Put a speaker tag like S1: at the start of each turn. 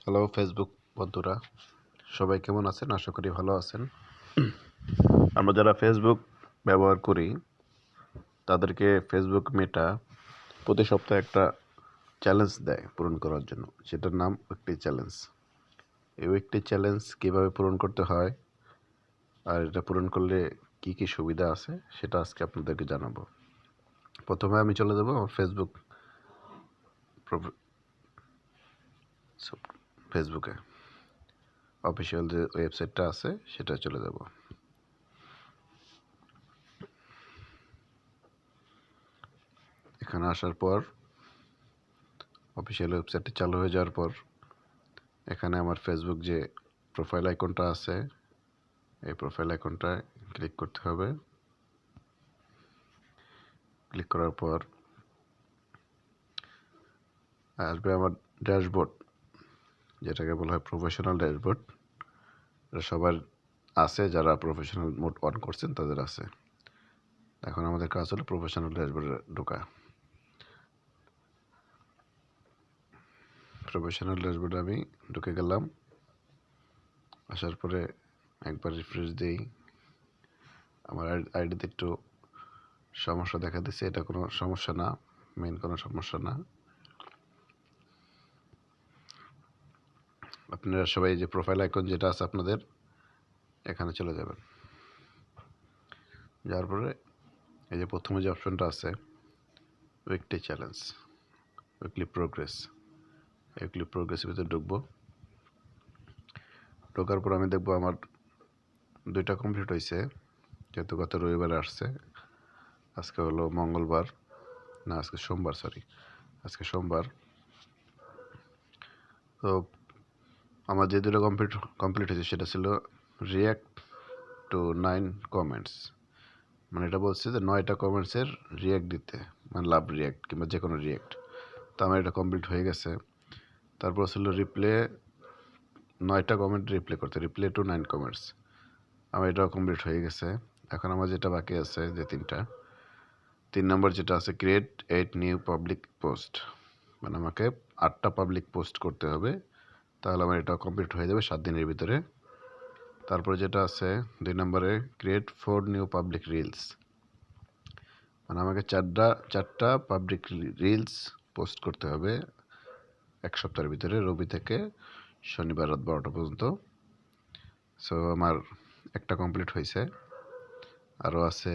S1: Hello Facebook বন্ধুরা, সবাই কেমন আছেন? আশা করি ভালো আছেন। আমরা যারা ফেসবুক ব্যবহার করি তাদেরকে ফেসবুক মেটা প্রতি সপ্তাহে একটা চ্যালেঞ্জ দেয় পূরণ করার জন্য। সেটার নাম উইকলি চ্যালেঞ্জ। এই উইকলি চ্যালেঞ্জ কীভাবে পূরণ করতে হয় আর এটা পূরণ করলে কি কি সুবিধা আছে সেটা আজকে আপনাদেরকে জানাবো। প্রথমে আমি চলে যাব আমার ফেসবুকে অফিসিয়াল যে ওয়েবসাইটটা আছে সেটা চলে যাব। এখানে আসার পর অফিসিয়াল ওয়েবসাইটটি চালু হয়ে যাওয়ার পর এখানে আমার ফেসবুক যে প্রোফাইল আইকনটা আছে এই প্রোফাইল আইকনটায় ক্লিক করতে হবে। ক্লিক করার পর আসবে আমার ড্যাশবোর্ড, যেটাকে বলা হয় প্রফেশনাল ড্যাশবোর্ড। এটা সবার আছে, যারা প্রফেশনাল মোড অন করছেন তাদের আছে। এখন আমাদের কাজ হলো প্রফেশনাল ড্যাশবোর্ডে ঢোকা। প্রফেশনাল ড্যাশবোর্ডে আমি ঢুকে গেলাম। আসার পরে একবার রিফ্রেশ দিই। আমার আইডিতে একটু সমস্যা দেখা দিচ্ছে। এটা কোনো সমস্যা না, মেইন কোনো সমস্যা না। আপনারা সবাই যে প্রোফাইল আইকন যেটা আছে আপনাদের এখানে চলে যাবেন। যাওয়ার পরে এই যে প্রথমে যে অপশনটা আছে উইকলি চ্যালেঞ্জ, উইকলি প্রোগ্রেসের ভিতরে ঢুকবো। ঢোকার পর আমি দেখবো আমার 2টা কমপ্লিট হয়েছে, যেহেতু গত রবিবারে আসছে। আজকে হলো মঙ্গলবার, না আজকে সোমবার, আজকে সোমবার। তো আমার যে 2টা কমপ্লিট হয়েছে সেটা ছিল রিয়্যাক্ট টু 9 কমেন্টস। মানে এটা বলছে যে 9টা কমেন্টসের রিয়্যাক্ট দিতে, মানে লাভ রিয়্যাক্ট কিংবা যে কোনো রিয়্যাক্ট। তো আমার এটা কমপ্লিট হয়ে গেছে। তারপর ছিল রিপ্লে 9টা কমেন্ট রিপ্লে টু 9 কমেন্টস। আমার এটাও কমপ্লিট হয়ে গেছে। এখন আমার যেটা বাকি আছে যে 3 নম্বর যেটা আছে ক্রিয়েট 8 নিউ পাবলিক পোস্ট, মানে আমাকে 8টা পাবলিক পোস্ট করতে হবে, তাহলে আমার এটাও কমপ্লিট হয়ে যাবে 7 দিনের ভিতরে। তারপরে যেটা আছে 2 নম্বরে ক্রিয়েট 4 নিউ পাবলিক রিলস, মানে আমাকে চারটা পাবলিক রিলস পোস্ট করতে হবে 1 সপ্তাহের ভিতরে, রবি থেকে শনিবার রাত 12টা পর্যন্ত। সো আমার একটা কমপ্লিট হয়েছে, আরও আছে